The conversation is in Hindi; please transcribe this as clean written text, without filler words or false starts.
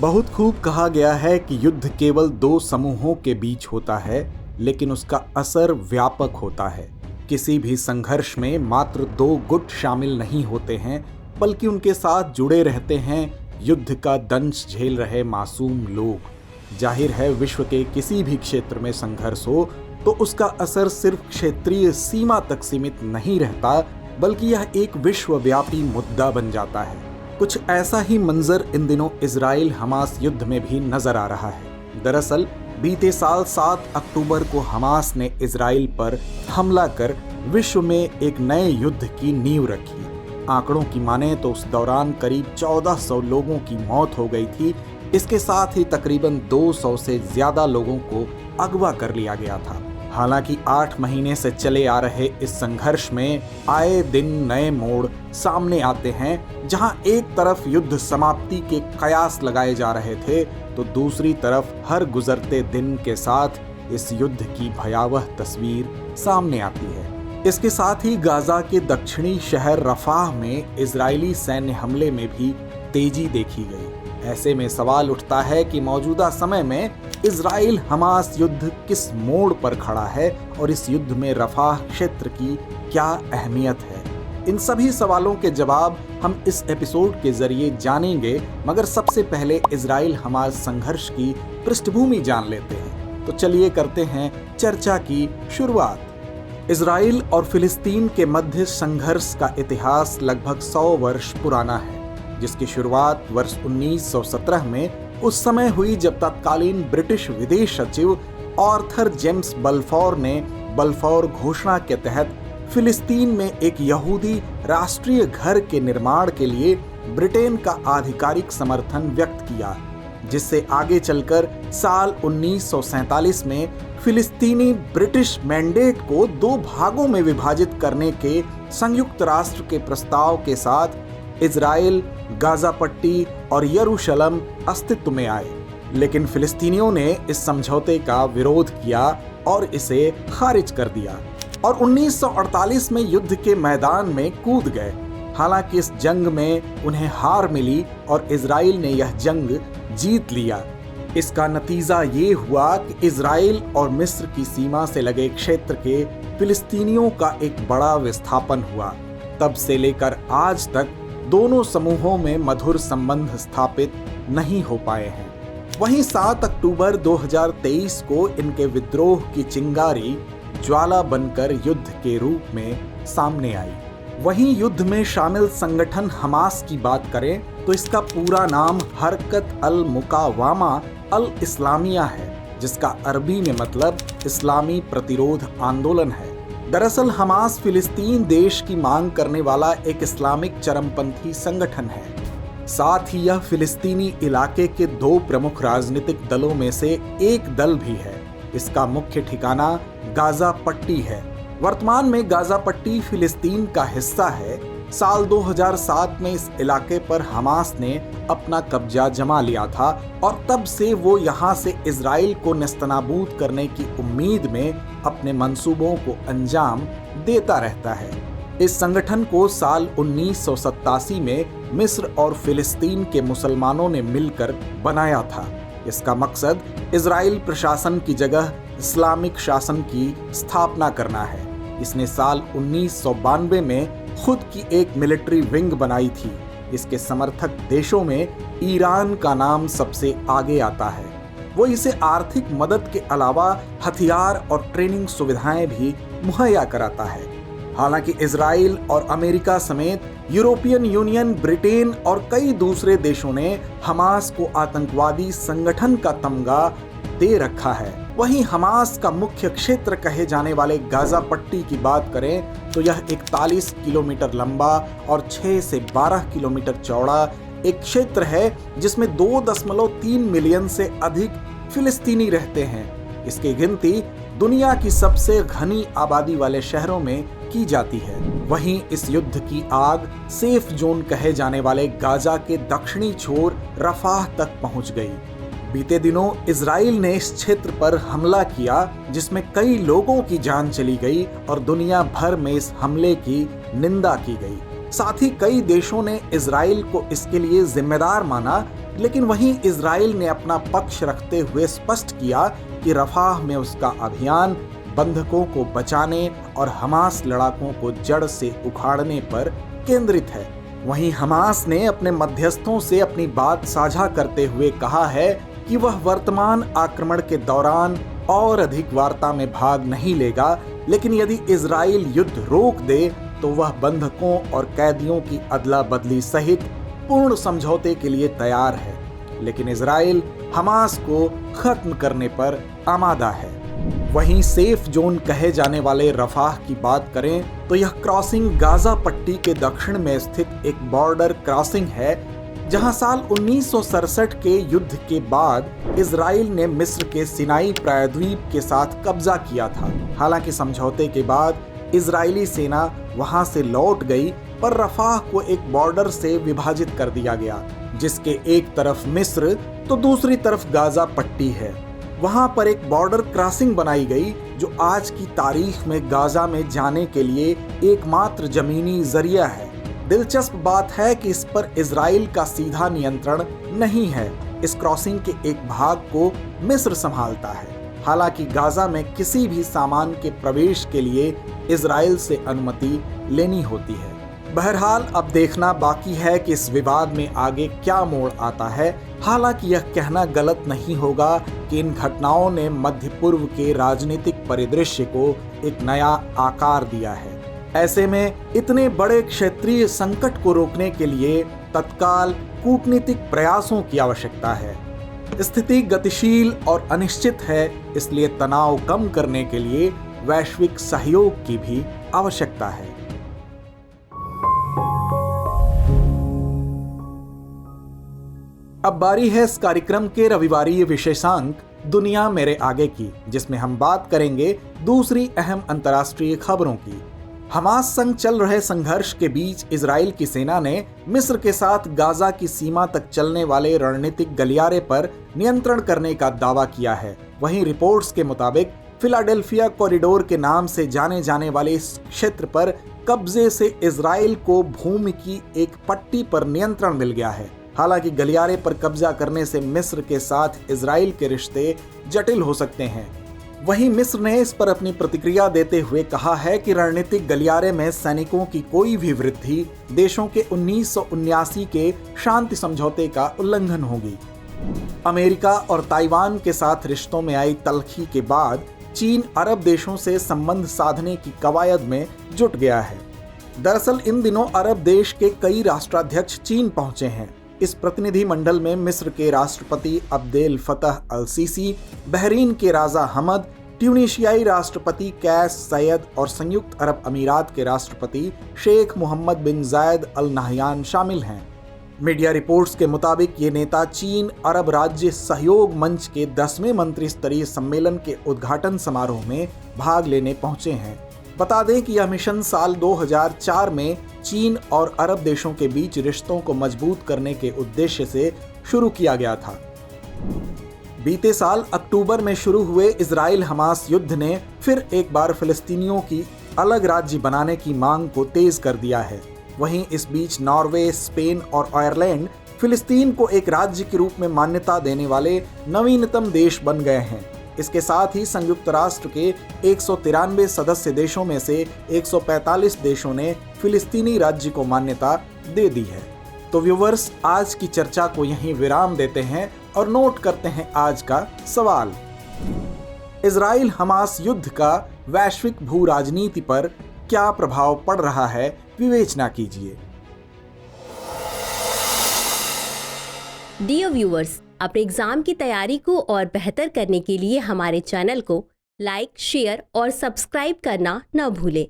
बहुत खूब कहा गया है कि युद्ध केवल दो समूहों के बीच होता है, लेकिन उसका असर व्यापक होता है। किसी भी संघर्ष में मात्र दो गुट शामिल नहीं होते हैं, बल्कि उनके साथ जुड़े रहते हैं युद्ध का दंश झेल रहे मासूम लोग। जाहिर है, विश्व के किसी भी क्षेत्र में संघर्ष हो तो उसका असर सिर्फ क्षेत्रीय सीमा तक सीमित नहीं रहता, बल्कि यह एक विश्वव्यापी मुद्दा बन जाता है। कुछ ऐसा ही मंजर इन दिनों इजराइल हमास युद्ध में भी नजर आ रहा है। दरअसल बीते साल 7 अक्टूबर को हमास ने इजराइल पर हमला कर विश्व में एक नए युद्ध की नींव रखी। आंकड़ों की माने तो उस दौरान करीब 1400 लोगों की मौत हो गई थी। इसके साथ ही तकरीबन 200 से ज्यादा लोगों को अगवा कर लिया गया था। हालांकि 8 महीने से चले आ रहे इस संघर्ष में आए दिन नए मोड़ सामने आते हैं, जहां एक तरफ युद्ध समाप्ति के कयास लगाए जा रहे थे, तो दूसरी तरफ हर गुजरते दिन के साथ इस युद्ध की भयावह तस्वीर सामने आती है। इसके साथ ही गाजा के दक्षिणी शहर रफाह में इजरायली सैन्य हमले में भी तेजी देखी गई। ऐसे में सवाल उठता है कि मौजूदा समय में इजराइल हमास युद्ध किस मोड़ पर खड़ा है और इस युद्ध में रफाह क्षेत्र की क्या अहमियत है। इन सभी सवालों के जवाब हम इस एपिसोड के जरिए जानेंगे, मगर सबसे पहले इजराइल हमास संघर्ष की पृष्ठभूमि जान लेते हैं। तो चलिए करते हैं चर्चा की शुरुआत। इजराइल और फिलिस्तीन के मध्य संघर्ष का इतिहास लगभग 100 वर्ष पुराना है, जिसकी शुरुआत वर्ष 1917 में उस समय हुई जब तत्कालीन ब्रिटिश विदेश सचिव आर्थर जेम्स बल्फोर ने बल्फोर घोषणा के तहत फिलिस्तीन में एक यहूदी राष्ट्रीय घर के निर्माण के लिए ब्रिटेन का आधिकारिक समर्थन व्यक्त किया, जिससे आगे चलकर साल 1947 में फिलिस्तीनी ब्रिटिश मैंडेट को 2 भागों में विभाजित करने के संयुक्त राष्ट्र के प्रस्ताव के साथ इजराइल, गाजा पट्टी और यरूशलेम अस्तित्व में आए। लेकिन फिलिस्तीनियों ने इस समझौते का विरोध किया और इसे खारिज कर दिया और 1948 में युद्ध के मैदान में कूद गए। हालांकि इस जंग में उन्हें हार मिली और इजराइल ने यह जंग जीत लिया। इसका नतीजा ये हुआ कि इजराइल और मिस्र की सीमा से लगे क्षेत्र के फिलिस्तीनियों का एक बड़ा विस्थापन हुआ। तब से लेकर आज तक दोनों समूहों में मधुर संबंध स्थापित नहीं हो पाए हैं। वहीं 7 अक्टूबर 2023 को इनके विद्रोह की चिंगारी ज्वाला बनकर युद्ध के रूप में सामने आई। वहीं युद्ध में शामिल संगठन हमास की बात करें तो इसका पूरा नाम हरकत अल मुकावामा अल इस्लामिया है, जिसका अरबी में मतलब इस्लामी प्रतिरोध आंदोलन है। दरअसल हमास फिलिस्तीन देश की मांग करने वाला एक इस्लामिक चरमपंथी संगठन है। साथ ही यह फिलिस्तीनी इलाके के 2 प्रमुख राजनीतिक दलों में से एक दल भी है। इसका मुख्य ठिकाना गाजा पट्टी है। वर्तमान में गाजा पट्टी फिलिस्तीन का हिस्सा है। साल 2007 में इस इलाके पर हमास ने अपना कब्जा जमा लिया था और तब से वो यहाँ से इजराइल को नेस्तनाबूद करने की उम्मीद में अपने मंसूबों को अंजाम देता रहता है। इस संगठन को साल 1987 में मिस्र और फिलिस्तीन के मुसलमानों ने मिलकर बनाया था। इसका मकसद इजराइल प्रशासन की जगह इस्लामिक शासन की स्थापना करना है। इसने साल 1992 में खुद की एक मिलिट्री विंग बनाई थी। इसके समर्थक देशों में ईरान का नाम सबसे आगे आता है। वो इसे आर्थिक मदद के अलावा हथियार और ट्रेनिंग सुविधाएं भी मुहैया कराता है। हालांकि इजराइल और अमेरिका समेत यूरोपियन यूनियन, ब्रिटेन और कई दूसरे देशों ने हमास को आतंकवादी संगठन का तमगा दे रखा है। वहीं हमास का मुख्य क्षेत्र कहे जाने वाले गाजा पट्टी की बात करें तो यह 41 किलोमीटर लंबा और 6 से 12 किलोमीटर चौड़ा एक क्षेत्र है, जिसमें 2.3 मिलियन से अधिक फिलिस्तीनी रहते हैं। इसकी गिनती दुनिया की सबसे घनी आबादी वाले शहरों में की जाती है। वहीं इस युद्ध की आग सेफ जोन कहे जाने वाले गाजा के दक्षिणी छोर रफाह तक पहुंच गई। बीते दिनों इजराइल ने इस क्षेत्र पर हमला किया, जिसमें कई लोगों की जान चली गई और दुनिया भर में इस हमले की निंदा की गई। साथ ही कई देशों ने इजराइल को इसके लिए जिम्मेदार माना, लेकिन वहीं इजराइल ने अपना पक्ष रखते हुए स्पष्ट किया कि रफाह में उसका अभियान बंधकों को बचाने और हमास लड़ाकों को जड़ से उखाड़ने पर केंद्रित है। वहीं हमास ने अपने मध्यस्थों से अपनी बात साझा करते हुए कहा है कि वह वर्तमान आक्रमण के दौरान और अधिक वार्ता में भाग नहीं लेगा, लेकिन यदि इजराइल युद्ध रोक दे तो वह बंधकों और कैदियों की अदला बदली सहित पूर्ण समझौते के लिए तैयार है। लेकिन इजराइल हमास को खत्म करने पर आमादा है। वहीं सेफ जोन कहे जाने वाले रफाह की बात करें तो यह क्रॉसिंग गाजा पट्टी के दक्षिण में स्थित एक बॉर्डर क्रॉसिंग है, जहां साल 1967 के युद्ध के बाद इजराइल ने मिस्र के सिनाई प्रायद्वीप के साथ कब्जा किया था। हालांकि समझौते के बाद इजरायली सेना वहां से लौट गई, पर रफाह को एक बॉर्डर से विभाजित कर दिया गया, जिसके एक तरफ मिस्र तो दूसरी तरफ गाजा पट्टी है। वहां पर एक बॉर्डर क्रॉसिंग बनाई गई जो आज की तारीख में गाजा में जाने के लिए एकमात्र जमीनी जरिया है। दिलचस्प बात है कि इस पर इजराइल का सीधा नियंत्रण नहीं है। इस क्रॉसिंग के एक भाग को मिस्र संभालता है। हालांकि गाजा में किसी भी सामान के प्रवेश के लिए इजराइल से अनुमति लेनी होती है। बहरहाल अब देखना बाकी है कि इस विवाद में आगे क्या मोड़ आता है। हालांकि यह कहना गलत नहीं होगा कि इन घटनाओं ने मध्य पूर्व के राजनीतिक परिदृश्य को एक नया आकार दिया है। ऐसे में इतने बड़े क्षेत्रीय संकट को रोकने के लिए तत्काल कूटनीतिक प्रयासों की आवश्यकता है। स्थिति गतिशील और अनिश्चित है, इसलिए तनाव कम करने के लिए वैश्विक सहयोग की भी आवश्यकता है। अब बारी है इस कार्यक्रम के रविवारी विशेषांक दुनिया मेरे आगे की, जिसमें हम बात करेंगे दूसरी अहम अंतर्राष्ट्रीय खबरों की। हमास संग चल रहे संघर्ष के बीच इजराइल की सेना ने मिस्र के साथ गाजा की सीमा तक चलने वाले रणनीतिक गलियारे पर नियंत्रण करने का दावा किया है। वहीं रिपोर्ट्स के मुताबिक फिलाडेल्फिया कॉरिडोर के नाम से जाने जाने वाले इस क्षेत्र पर कब्जे से इजराइल को भूमि की एक पट्टी पर नियंत्रण मिल गया है। हालांकि गलियारे पर कब्जा करने से मिस्र के साथ इजराइल के रिश्ते जटिल हो सकते हैं। वहीं मिस्र ने इस पर अपनी प्रतिक्रिया देते हुए कहा है कि रणनीतिक गलियारे में सैनिकों की कोई भी वृद्धि देशों के 1979 के शांति समझौते का उल्लंघन होगी। अमेरिका और ताइवान के साथ रिश्तों में आई तल्खी के बाद चीन अरब देशों से संबंध साधने की कवायद में जुट गया है। दरअसल इन दिनों अरब देश के कई राष्ट्राध्यक्ष चीन पहुंचे हैं। इस प्रतिनिधि मंडल में मिस्र के राष्ट्रपति अब्देल फतह अल सीसी, बहरीन के राजा हमद, ट्यूनीशियाई राष्ट्रपति कैस सैयद और संयुक्त अरब अमीरात के राष्ट्रपति शेख मोहम्मद बिन जायद अल नहयान शामिल हैं। मीडिया रिपोर्ट्स के मुताबिक ये नेता चीन अरब राज्य सहयोग मंच के 10वें मंत्री स्तरीय सम्मेलन के उद्घाटन समारोह में भाग लेने पहुंचे हैं। बता दें कि यह मिशन साल 2004 में चीन और अरब देशों के बीच रिश्तों को मजबूत करने के उद्देश्य से शुरू किया गया था। बीते साल अक्टूबर में शुरू हुए इजराइल हमास युद्ध ने फिर एक बार फिलिस्तीनियों की अलग राज्य बनाने की मांग को तेज कर दिया है। वहीं इस बीच नॉर्वे, स्पेन और आयरलैंड फिलिस्तीन को एक राज्य के रूप में मान्यता देने वाले नवीनतम देश बन गए हैं। इसके साथ ही संयुक्त राष्ट्र के 193 सदस्य देशों में से 145 देशों ने फिलिस्तीनी राज्य को मान्यता दे दी है। तो व्यूवर्स, आज की चर्चा को यहीं विराम देते हैं और नोट करते हैं आज का सवाल। इजराइल हमास युद्ध का वैश्विक भू राजनीति पर क्या प्रभाव पड़ रहा है, विवेचना कीजिए। डियर व्यूअर्स, अपने एग्जाम की तैयारी को और बेहतर करने के लिए हमारे चैनल को लाइक, शेयर और सब्सक्राइब करना न भूलें।